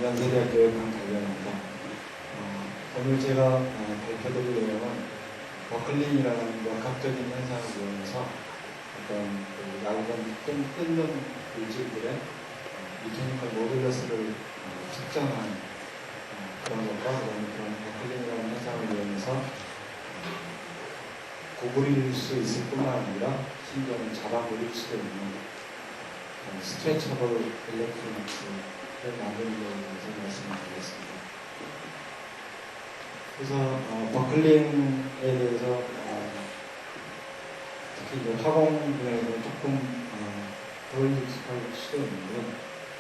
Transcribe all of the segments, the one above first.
연세대학교의 강달련입니다. 오늘 제가 발표드릴 내용은 버클링이라는 역학적인 현상을 이용해서 어떤 얇은 끊는 물질들의 미케니컬 모듈러스를 측정한 그런 것과 그런 버클링이라는 현상을 이용해서 구부릴 수 있을 뿐만 아니라 심지어는 잡아버릴 수도 있는 스트레쳐블 일렉트로닉스를 만드는 것에 대해서 말씀을 드리겠습니다. 그래서 버클링에 대해서 특히 이제 화공 분야에서는 조금 덜 익숙할 수도 있는데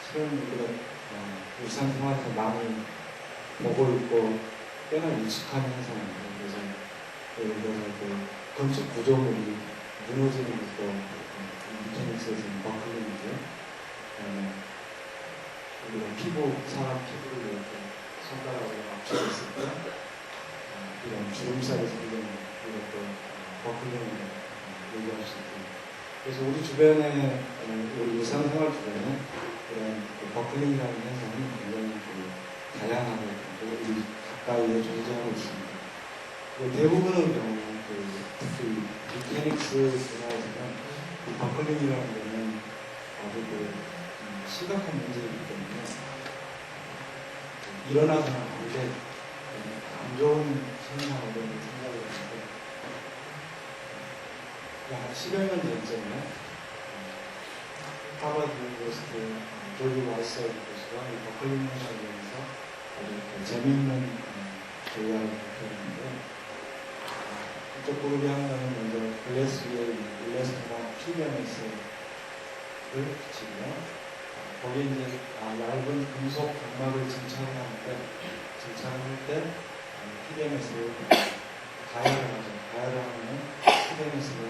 실은 우리가 일상생활에서 많이 보고 있고 꽤나 익숙한 현상입니다. 그래서 예를 들어서 건축 구조물이 무너지는 것도 미케닉스에서는 버클링이고요. 우리가 사람 피부를 이렇게 손가락으로 압축했을 때 이런 주름살이 생기는 이것도 버클링으로 얘기할 수 있고, 그래서 우리 주변에 우리 일상생활 주변에 이런 버클링이라는 현상이 굉장히 다양하게 우리 가까이에 존재하고 있습니다. 대부분의 경우 특히 미케닉스 분야에서는 이 버클링이라는 것은 아주 심각한 문제이기 때문에 일어나서는 굉장히 안 좋은 현상으로 생각을 하는데, 한 10여 년 전쯤에 하버드 유니버시티 조지 와이스하우스 교수가 이 버클링 현상에 대해서 아주 재미있는 조약을 발표했는데, 이쪽 그룹이 한 거는 먼저 글래스 위에 일러스트나 PBMS를 붙이고요. 거기에 이제 얇은 금속 각막을 증착을 할 때 PBMS를 가열을 하죠. 가열을 하면 PBMS가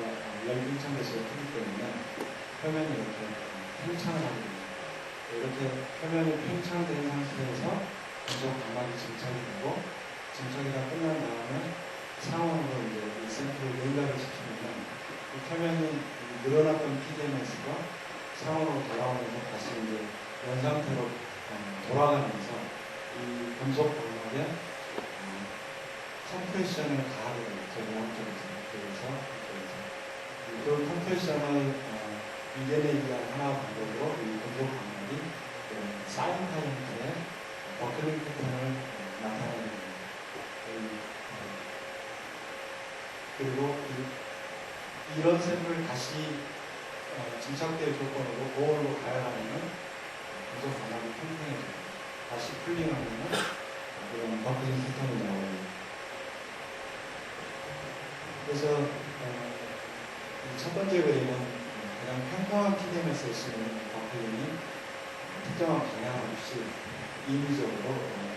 열분창돼서 크기 때문에 표면이 이렇게 팽창을 하게 됩니다. 이렇게 표면이 팽창된 상태에서 금속 각막이 증착이 되고, 증착이 다 끝난 다음에 상온으로 이제 이 샘플을 냉각을 시키면 이 표면이 늘어났던 PDMS가 상온으로 돌아오면서 다시 이제 원 상태로 돌아가면서 이 금속 공막에 컴프레션을 가하게 돼요. 제공학적에서. 그 컴프레션을 이겨내기 위한 하나 방법으로 이 금속 공막이 사인 타임의 버클링 패턴을 나타내게 됩니다. 그리고 이런 샘플을 다시 증착될 조건으로 보온으로 가열하면 금속 반응이 팽팽해져요. 다시 풀링하면 그런 버클링 패턴이 나오고, 그래서 첫 번째 그림은 그냥 평평한 PDMS를 쓰는 버클링이 특정한 방향 없이 인위적으로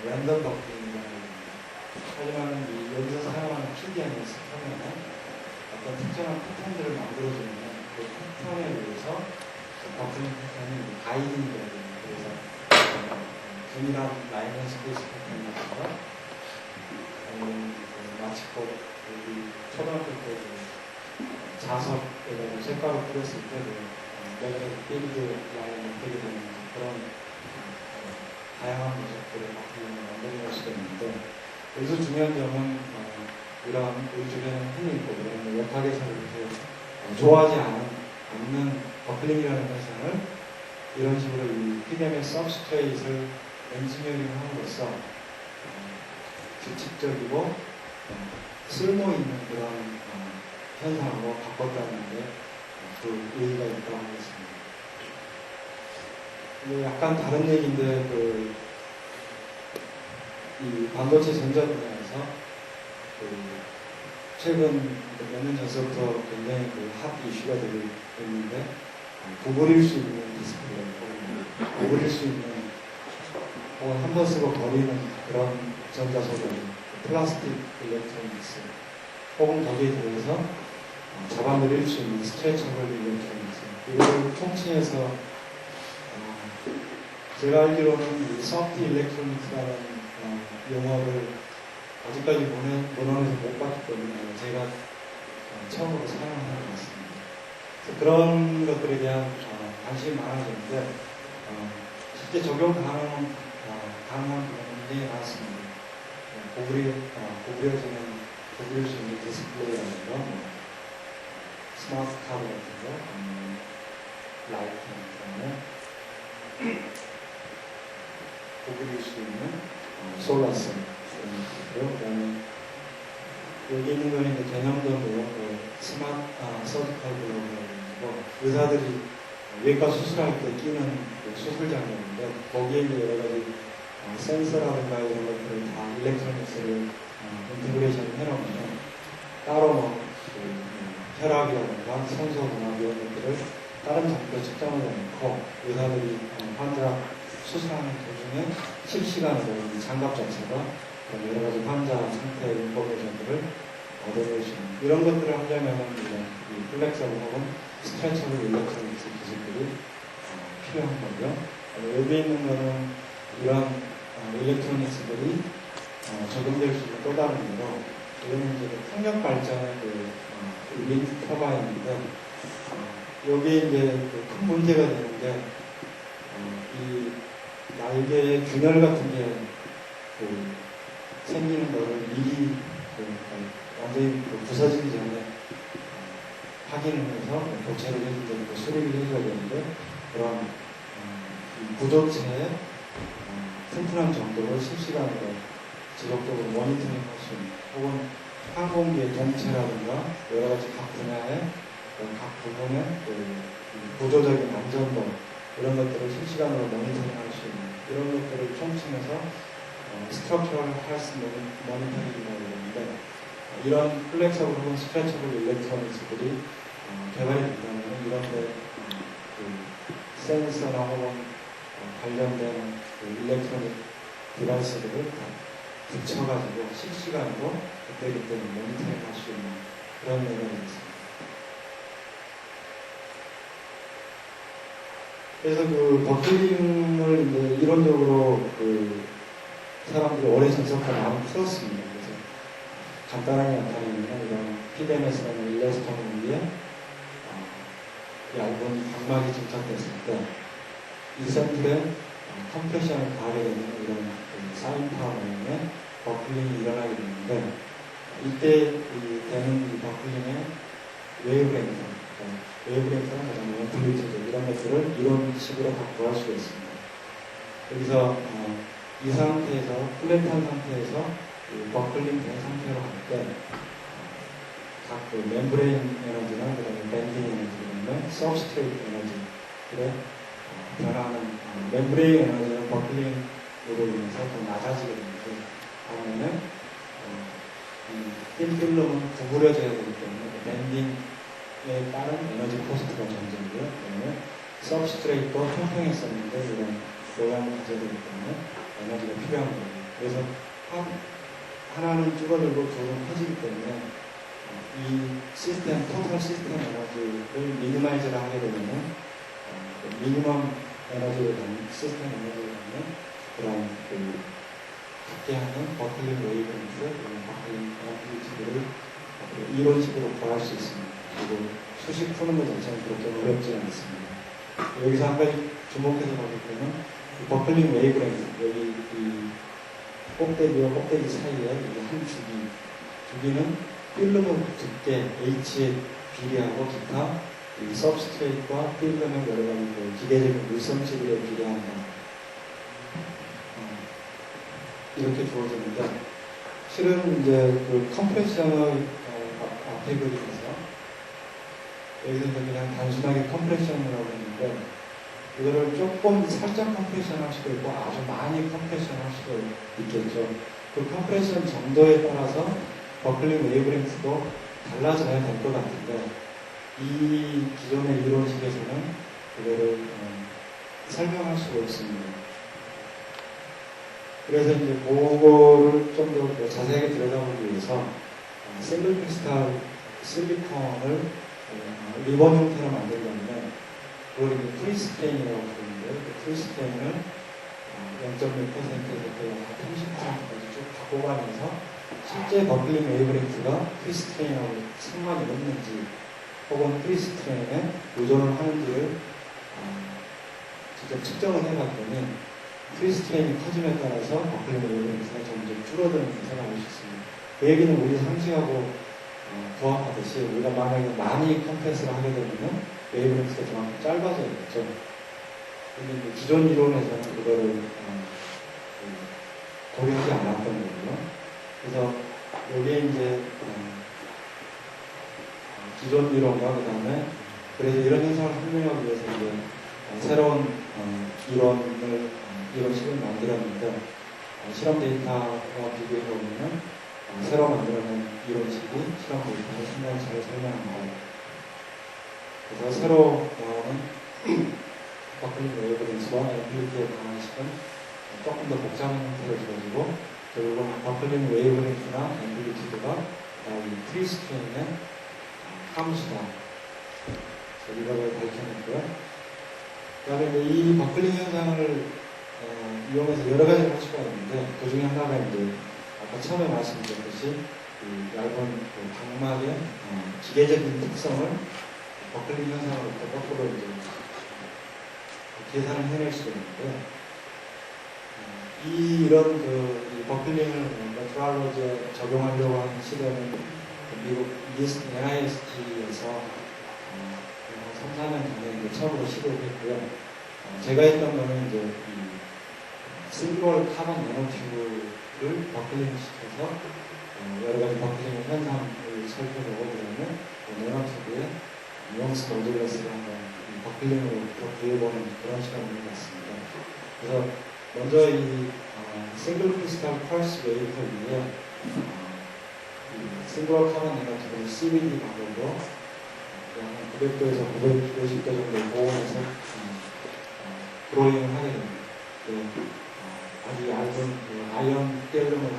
랜덤 버클링이라는 겁니다. 하지만 여기서 사용하는 PDMS 표면은 어떤 특정한 패턴들을 만들어주는 그 패턴에 의해서 버클링 패턴이 가이딩이 되어야 됩니다. 그래서 균일한 라인은 스페이스 패턴이라든가 아니면 마치꽃 우리 초등학교 때 자석에다가 색깔을 뿌렸을 때 레벨 빌드 라인을 되게 되는 그런 다양한 모습들을 버클링을 만들어낼 수가 있는데, 여기서 중요한 점은 이런 우리 주변에 흔히 있고 이런 역학에서 이렇게 좋아하지 않는 버클링이라는 현상을 이런 식으로 이 PDMS 서브스트레이트를 엔지니어링 함으로써 규칙적이고 쓸모 있는 그런 현상으로 바꿨다는 게 그 의의가 있다고 하겠습니다. 약간 다른 얘기인데 이 반도체 전자 분야에서 최근 몇 년 전서부터 굉장히 핫 이슈가 되고 있는데, 구부릴 수 있는 디스플레이, 구부릴 수 있는 혹은 한 번 쓰고 버리는 그런 전자소재, 플라스틱 일렉트로닉스, 혹은 거기에 대해서 잡아들일 수 있는 스트레쳐블 일렉트로닉스, 이걸 총칭해서 제가 알기로는 이 소프트 일렉트로닉스라는 용어를 아직까지 문헌에서 못 봤기 때문에 제가 처음으로 사용하는 것 같습니다. 그래서 그런 것들에 대한 관심이 많아졌는데, 실제 적용 가능한 강한 부분이 굉장히 많습니다. 구부릴 수 있는 디스플레이라는 거, 스마트 카드 같은 거, 라이트 같은 거, 구부릴 수 있는 솔라셀 이런 것들이고요. 그다음에 여기 있는 거는 이제 개념도고요. 스마트 서지컬 블로그라고 의사들이 외과 수술할 때 끼는 수술 장면인데 거기에 이제 여러 가지 센서라든가 이런 것들을 다 일렉트로닉스를 인테그레이션을 해놓으면 따로 혈압이라든가 산소공학 이런 것들을 다른 장비로 측정을 해놓고 의사들이 환자 수술하는 도중에 실시간으로 이 장갑 자체가 여러 가지 환자 상태의 인포메이션들을 얻어낼 수 있는 이런 것들을 하려면 이 플렉서블 혹은 스트레쳐블 일렉트로닉스 기술들이 필요한 거고요. 여기 있는 거는 이런 일렉트로닉스들이 적용될 수 있는 또 다른 예로 이거는 이제 풍력 발전의 윈드 터바인인데 여기에 이제 큰 문제가 되는 게 이 날개의 균열 같은 게 생기는 거를 미리 완전히 부서지기 전에 확인을 해서 교체를 해주고 되고 수리를 해줘야 되는데 그런 구조체의 튼튼한 정도를 실시간으로 지속적으로 모니터링할 수 있는 혹은 항공기의 동체라든가 여러 가지 각 분야의 각 부분의 구조적인 안전도 이런 것들을 실시간으로 모니터링할 수 있는 이런 것들을 총칭해서 스트럭처럴 헬스 모니터링이라고 그러는데 이런 플렉서블 혹은 스트레쳐블 일렉트로닉스들이 개발이 된다면 이런데 센서나 혹은 관련된 일렉트로닉 디바이스들을 다 붙여가지고 실시간으로 그때그때 모니터링 할 수 있는 그런 내용이 있습니다. 그래서 버클링을 이제 이론적으로 사람들이 오래 전적하고 많이 풀었습니다. 그래서 간단하게 나타내면 이런 PDMS라는 일러스톤 위에 얇은 각막이 장착됐을 때 이 샘플에 컴프레션을 가하게 되는 이런 사인파 모양의 버클링이 일어나게 되는데 이때 되는 이 버클링의 웨이브렌트나 그다음에 앰플리튜드 이런 것들을 이론식으로 다 구할 수가 있습니다. 여기서 이 상태에서 플랫한 상태에서 버클링 된 상태로 갈 때 각 멤브레인 에너지나 그다음에 밴딩 에너지, 서브스트레이트 에너지들의 변화하는 멤브레인 에너지는 버클링으로 인해서 더 낮아지게 되는데 다음에는 이 필름은 구부려져야 되기 때문에 밴딩에 따른 에너지 코스트가 존재하고요. 그다음에 서브스트레이트도 평평했었는데 이런 모양을 가져야 되기 때문에 에너지가 필요한 거예요. 그래서 하나는 줄어들고 둘은 커지기 때문에 이 시스템, 토탈 시스템 에너지를 미니마이즈를 하게 되면 미니멈 에너지를 갖는 시스템 에너지를 갖는 그런 갖게 하는 버클링 웨이브렌트, 버클링 앰플리튜드를 이론식으로 구할 수 있습니다. 그리고 수식 푸는 것 자체는 그렇게 어렵지는 않습니다. 여기서 한 가지 주목해서 볼 때는 버클링 웨이브렌트, 여기 이 꼭대기와 꼭대기 사이에 한 주기는 필름의 두께, H에 비례하고 기타 이 서브스트레이트와 필름의 여러 가지 기계적인 물성질에 비례한다. 이렇게 주어지는데 실은 이제 컴프레션의 앞에 그림에서 여기서 그냥 단순하게 컴프레션이라고 했는데 이거를 조금 살짝 컴프레션 할 수도 있고 아주 많이 컴프레션 할 수도 있겠죠. 그 컴프레션 정도에 따라서 버클링 웨이브렌트도 달라져야 될 것 같은데 이 기존의 이론식에서는 그거를 설명할 수가 없습니다. 그래서 이제 그거를 좀 더 자세하게 들여다보기 위해서 싱글 크리스탈 실리콘을 리본 형태로 만들려면 그걸 이제 프리스트레인이라고 부르는데 그 프리스트레인을 0.6%에서 30%까지 쭉 다 뽑아내서 실제 버클링 웨이브렌트가 프리스트레인하고 상관이 없는지 혹은 프리스트레인에 의존을 하는지를 직접 측정을 해봤더니 트위스트레인이 커짐에 따라서 버클링 웨이브런스가 점점 줄어드는 것을 알 수 있습니다. 그 얘기는 우리 상식하고 부합하듯이 우리가 만약에 많이 컴프레스를 하게 되면 웨이브런스가 그만큼 짧아져야겠죠. 근데 기존 이론에서는 그거를 고려하지 않았던 거고요. 그래서 여기에 이제 기존 이론과 그 다음에 그래서 이런 현상을 설명하기 위해서 이제 새로운 이론식을 만들었는데 실험 데이터와 비교해 보면 새로 만들어낸 이론식이 실험 데이터를 상당히 잘 설명합니다. 그래서 새로 나오는 버클링 웨이브런스와 앰플리티의 방식은 조금 더 복잡한 형태로 주어지고 결국은 버클링 웨이브런스나 앰플리티드가 이 트위스트레인의 함수다. 이걸 밝혀냈고요. 그 다음에 이 버클링 현상을 이용해서 여러 가지를 할 수가 있는데 그 중에 하나가 이제 아까 처음에 말씀드렸듯이 이 얇은 방막의 기계적인 특성을 버클링 현상으로부터 거꾸로 이제 계산을 해낼 수가 있는데 이런 이 버클링을 메트로로지에 적용하려고 하는 시대는 미국 NIST에서 3, 4년 전에 이제 처음으로 시도를 했고요. 제가 했던 거는 이제 이 싱글 카본 내노튜브를 버클링 시켜서 여러 가지 버클링 현상을 살펴보고 그러면 내노튜브에 뉘앙스 모듈러스를 한번 버클링으로 구해보는 그런 시간을 갖습니다. 그래서 먼저 이 싱글 크리스탈 펄스 웨이터 위에 싱글 카본 내노튜브를 CVD 방법으로 한 900도에서 950도 정도 고온에서 드로잉을 하게 됩니다. 아주 얇은 아이언 갤름을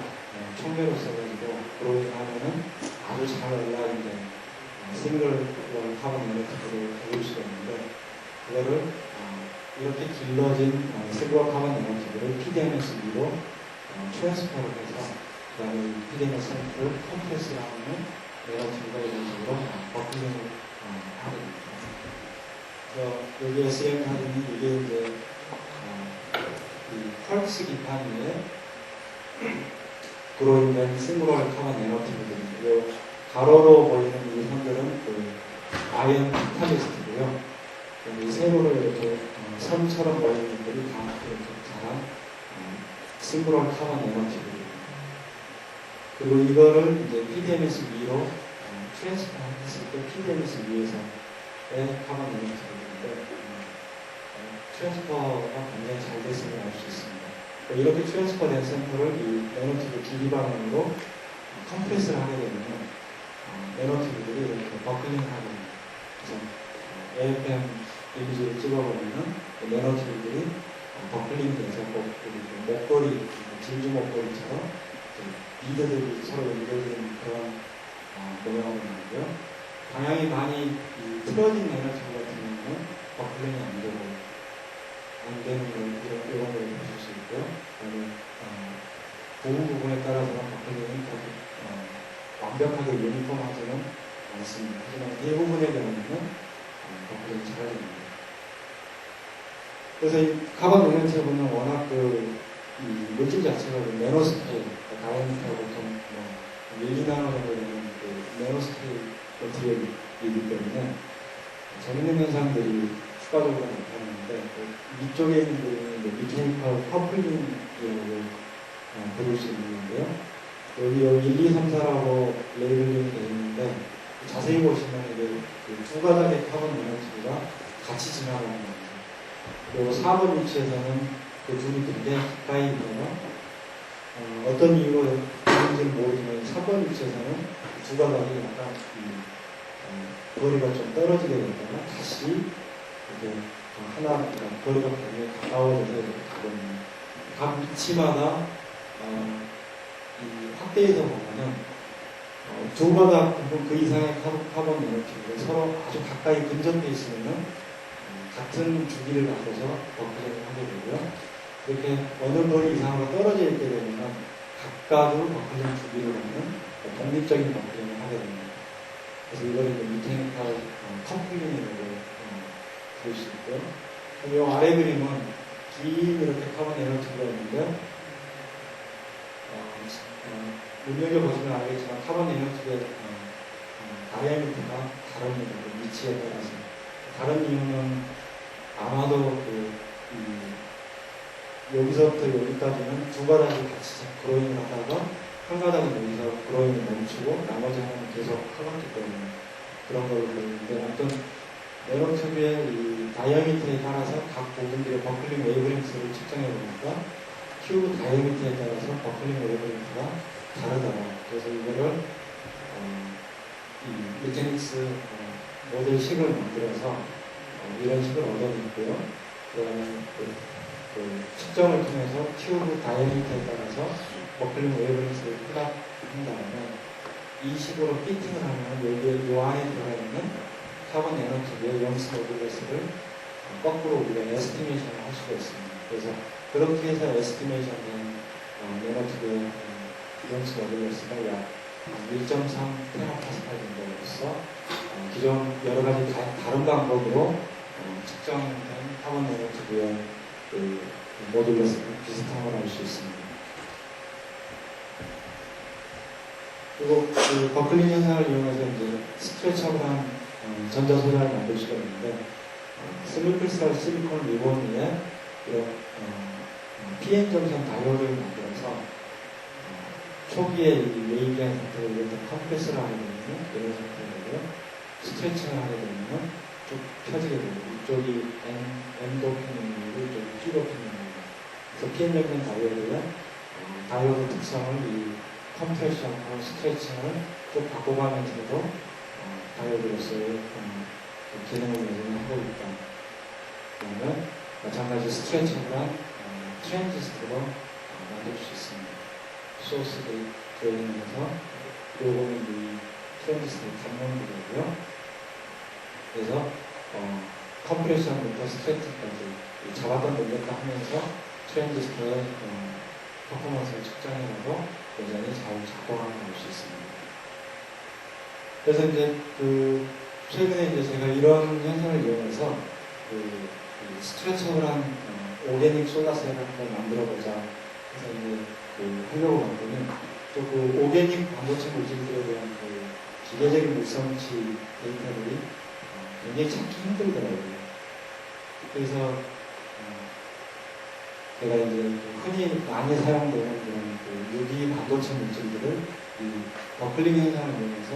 청매로 써가지고 드로잉을 하면은 아주 잘 올라있는 싱글 카본 내노튜브를 보일 수가 있는데 그거를 이렇게 길러진 싱글 카본 내노튜브를 PDMS2로 트랜스퍼를 해서 그 다음에 PDMS 샘플을 컴프레스를 하면 내노튜브가 이런 식으로 버클링을 하게 됩니다. 그래서 여기 SLM 사진이 이게 이제 이 펄스 기판 위에 드로잉된 싱글월 카본 내노튜브들이고요. 가로로 보이는 이 선들은 아이언 카탈리스트고요. 이 세로로 이렇게 선처럼 보이는 것들이 다 이렇게 자란 싱글월 카본 내노튜브입니다. 그리고 이거를 이제 PDMS 위로 트랜스퍼 했을 때 PDMS 위에서의 카본 내노튜브인데 트랜스퍼가 굉장히 잘 됐음을 알 수 있습니다. 이렇게 트랜스퍼 된 샘플을 이 내노튜브 길이 반응으로 컴프레스를 하게 되면 내노튜브들이 이렇게 버클링을 하게 됩니다. 그래서 AFM 이미지를 찍어보면 내노튜브들이 버클링이 돼서 목걸이, 진주 목걸이처럼 비드들이 서로 연결되는 그런 모양으로 나오고요. 방향이 많이 틀어진 내노튜브 같은 경우는 버클링이 안 되는 이런 걸 보실 수 있고요. 그다음에 부분에 따라서는 버클링이 그렇게 완벽하게 유니폼하지는 않습니다. 하지만 대부분의 경우는 버클링이 잘 됩니다. 그래서 이 카본 내노튜브는 워낙 이 물질 자체가 내노스케일, 다이아미터가 보통 1, 2나노 정도 되는 내노스케일 머티리얼이기 때문에 재밌는 현상들이 추가적으로 나타나는데 위쪽에 있는 부분은 미케니컬 커플링이라고 부를 수 있는데요. 여기 1, 2, 3, 4라고 레이블링이 되어 있는데 자세히 보시면 이게 두 가닥의 카본 내노튜브가 같이 지나가는 겁니다. 그리고 4번 위치에서는 그 둘이 굉장히 가까이 있다가 어떤 이유로 있는지는 모르지만 3번 위치에서는 두 가닥이 약간 거리가 좀 떨어지게 되다가 다시 이렇게 거리가 굉장히 가까워져서 이렇게 가거든요. 각 위치마다 이 확대해서 보면은 두 가닥 그 이상의 카본 내노튜브가 서로 아주 가까이 근접해 있으면은 같은 주기를 갖고서 버클링을 하게 되고요. 이렇게 어느 거리 이상으로 떨어져 있게 되면 각각의 버클링 주기를 갖는 독립적인 버클링을 하게 됩니다. 그래서 이걸 이제 미케니컬 커플링이라고 볼 수 있고요. 이 아래 그림은 긴 이렇게 카본 내노튜브가 있는데 눈여겨보시면 알겠지만 카본 내노튜브의 다이아미터가 다릅니다. 그 위치에 따라서. 다른 이유는 아마도 여기서부터 여기까지는 두 가닥이 같이 그로잉을 하다가 한 가닥은 여기서 그로잉을 멈추고 나머지 하나는 계속 하갔기 때문에 그런 걸로 보이는데 아무튼 내노튜브의 이 다이아미터에 따라서 각 부분들의 버클링 웨이브렌스를 측정해 보니까 큐브 다이아미터에 따라서 버클링 웨이브렌스가 다르더라. 그래서 이거를 이 메케닉스 모델식을 만들어서 이런 식을 얻어냈고요. 그다음에 그 측정을 통해서 튜브 다이아미터에 따라서 버클링 웨이브렌스를 플랫한 다음에 이 식으로 피팅을 하면 여기에 요 안에 들어가 있는 카본 내노튜브의 영스 모듈러스를 거꾸로 우리가 에스티메이션을 할 수가 있습니다. 그래서 그렇게 해서 에스티메이션된 내노튜브의 영스 모듈러스가 약 1.3 테라파스칼 정도로서 기존 여러 가지 다른 방법으로 측정된 카본 내노튜브의 그 모듈러스는 비슷함을 알 수 있습니다. 그리고 그 버클링 현상을 이용해서 이제 스트레쳐블한 전자소자를 만들 수가 있는데 슬리플스라는 실리콘 리본 위에 이런 PN 정선 다이오드를 만들어서 초기에 이 웨이비한 상태로 이런 컴프레스를 하게 되면 이런 상태로 스트레칭을 하게 되면 쭉 펴지게 되고 이쪽이 N 도핑이고 이쪽이 P 도핑이고 그래서 PN 정선 다이오드의 다이오드 특성을 이 컴프레션하고 스트레칭을 쭉 바꿔가면서도 다이오드로서의 기능을 하고 있다. 그러면 마찬가지 스트레칭이란 트랜지스터로 만들 수 있습니다. 소스 드레인에서 요거는 이 트랜지스터 감염구조고요. 그래서 컴프레션부터 스트레칭까지 잡았다 늘렸다 하면서 트랜지스터의 퍼포먼스를 측정해서 여전히 잘 작동하는 걸 볼 수 있습니다. 그래서 이제 최근에 이제 제가 이런 현상을 이용해서 스트레쳐블한 오게닉 솔라셀을 한번 만들어보자 해서 이제 하려고 봤더니 또 그 오게닉 반도체 물질들에 대한 기계적인 물성치 데이터들이 굉장히 찾기 힘들더라고요. 그래서 제가 이제 흔히 많이 사용되는 그런 유기 반도체 물질들을 이 버클링 현상을 이용해서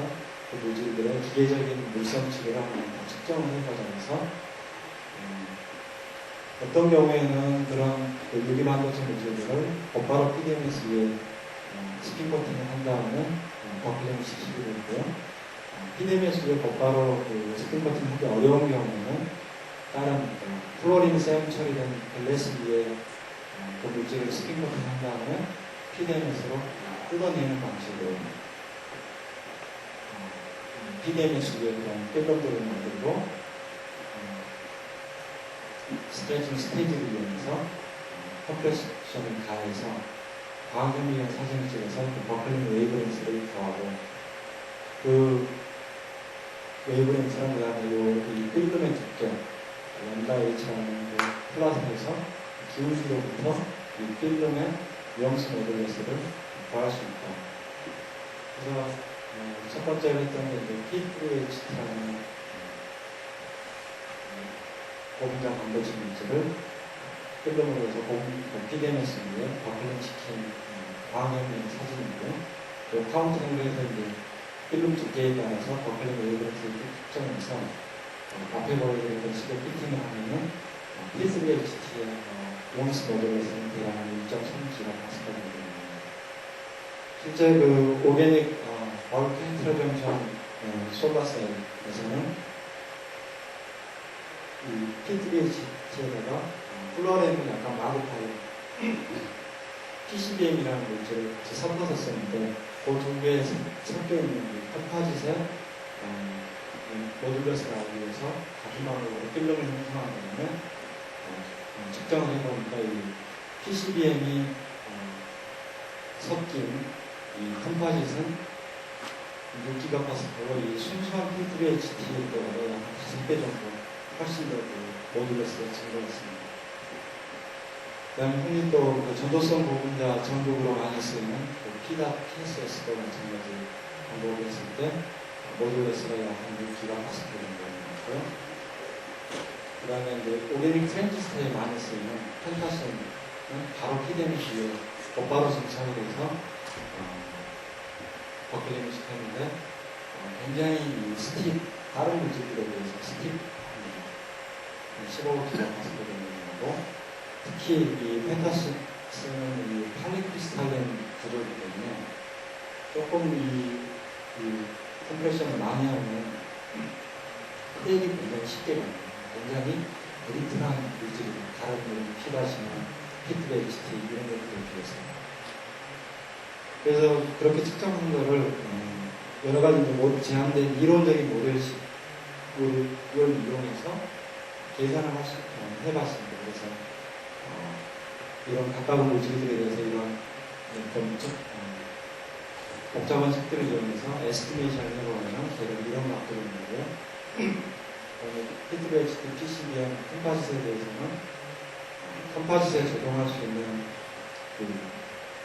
그 물질들의 기계적인 물성치를 한번 측정을 해보자 해서 어떤 경우에는 그런 유기 반도체 물질들을 곧바로 PDMS 위에 스핀 코팅을 한 다음에 버클링 시키게 되고요. PDMS 위에 곧바로 스핀 코팅하기 어려운 경우에는 다른 플로린 샘 처리된 글래스 위에 그 물질을 스핀 코팅한 다음에 PDMS로 뜯어내는 방식으로 PDMS 위에 그런 필름들을 만들고 스트레칭 스테이지를 이용해서 컴프레션을 가해서 광학현미경 사진을 찍어서 그 버클링 웨이브렌스를 더하고 그 웨이브렌스랑 그 다음에 이 필름의 두께 램다 H라는 그 플라스에서 기울기로부터 이 필름의 영스 모듈러스를 구할 수 있다. 그래서 첫 번째로 했던 게 P2HT라는 고분자 반도체 물질을 필름으로 해서 PDMS 위에 버클링 시킨 광학현미경 사진이고요. 또 카운팅을 해서 이제 필름 두께에 따라서 버클링 웨이브렌스를 측정해서 앞에 보여드렸던 식의 피팅을 하면은 P3HT의 영스 모듈러스는 대략 1.3GPa 됩니다. 실제 그 오게닉 벌크 헤트로정션 솔라셀에서는 이 P3HT에다가 플로렌을 약간 마디파이 PCBM이라는 물질을 같이 섞어서 썼는데 그 두 개에 섞여 있는 컴파짓의 모듈러스를 알기 위해서 가주막으로 필름을 형성한 다음에 측정을 해보니까 이 PCBM이 섞인 이 컴파짓은 6GPa로 이 순수한 P3HT보다 약 5배 정도 훨씬 더 모듈러스가 증가했습니다. 그다음에 흔히 또 그 전도성 보분자 전국으로 많이 쓰이는 그 PDAP, PSS도 마찬가지 방법을 했을 때 모듈레스가 약 한 6기가 파스칼 정도 있고요. 그 다음에 이제 오게닉 트랜지스터에 많이 쓰이는 펜타슨은 바로 PDM이 뒤에 곧바로 정착이 돼서 버클링을 시켰는데 굉장히 이 스팁, 다른 물질들에 비해서 스팁 15기가 파스칼 정도 되고 특히 이 펜타슨은 이 팔리크리스탈린 구조이기 때문에 조금 이 컴프레션을 많이 하면 크랙이 굉장히 쉽게 갑니다. 굉장히 브리틀한 물질이고 다른 피다시나 피트백 HT 이런 것들에 비해서 그래서 그렇게 측정한 거를 여러 가지 제한된 이론적인 모델을 이용해서 계산을 해봤습니다. 그래서 이런 가까운 물질들에 대해서 이런 좀 복잡한 식들을 이용해서 에스티메이션을 해보면 대략 이런 값들을 내고요. 피트백 HT, PCB형 컴파짓에 대해서는 컴파짓에 적용할 수 있는 그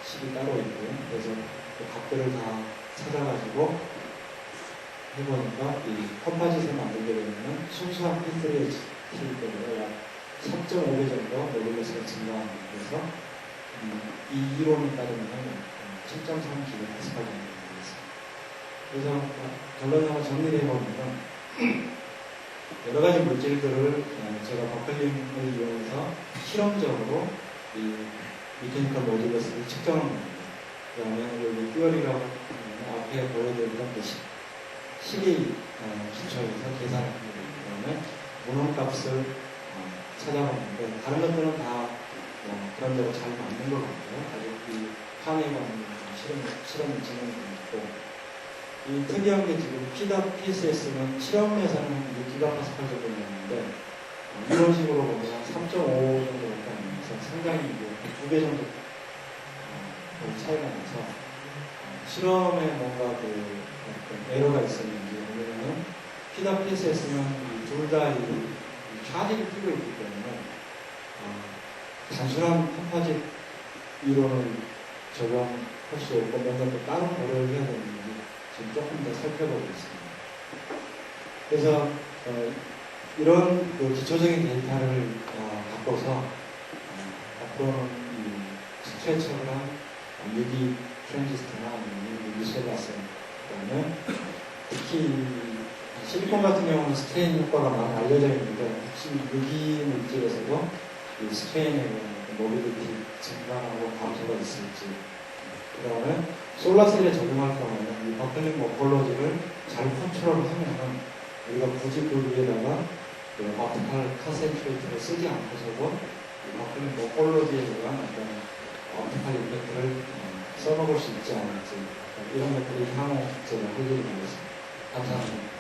식이 따로 있고요. 그래서 그 값들을 다 찾아가지고 해보니까 이 컴파짓을 만들게 되면 순수한 피트백 HT 때문에 약 3.5배 정도 모듈레스가 증가합니다. 그래서 이 이론에 따르면 7.3GPa 정도 되겠습니다. 그래서 결론적으로 정리를 해보면 여러 가지 물질들을 제가 버클링을 이용해서 실험적으로 이 미케니컬 모듈레스를 측정한 겁니다. 그 다음에 여기 띠어리라고 앞에 보여드렸던 그 식의 기초에서 계산을 합니다. 그 다음에 문헌값을 찾아봤는데 다른 것들은 다 그런 대로 잘 맞는 것 같고요. 아직 이 판에 관한 실험을 진행되고 이 특이한 게 지금 PDAP, PSS는 실험에서는 6GPa 정도 나오는데 이런 식으로 보면 3.5 정도밖에 안 나서 상당히 2배 정도 차이가 나서 실험에 뭔가 그 에러가 있었는지 왜냐면 PDAP, PSS는 둘 다 차지를 띄고 있기 때문에 단순한 컴파짓 이론을 적용할 수 없고 뭔가 또 다른 고려를 해야 되는지 지금 조금 더 살펴보고 있습니다. 그래서 이런 그 기초적인 데이터를 갖고서 앞으로는 이 스트레처랑 유기 트랜지스터나 유기 셀라스 그다음에 특히 실리콘 같은 경우는 스트레인 효과가 많이 알려져 있는데 혹시 유기 물질에서도 이 스트레인의 모빌리티 증가하고 감소가 있을지 그 다음에 솔라셀에 적용할 경우에는 이 버클링 모폴로지를 잘 컨트롤하면 우리가 굳이 그 위에다가 그 optical concentrate를 쓰지 않고서도 이 버클링 모폴로지에 대한 어떤 optical 임팩트를 써먹을 수 있지 않을지 이런 것들이 향후 제가 할 일이 되겠습니다. 감사합니다.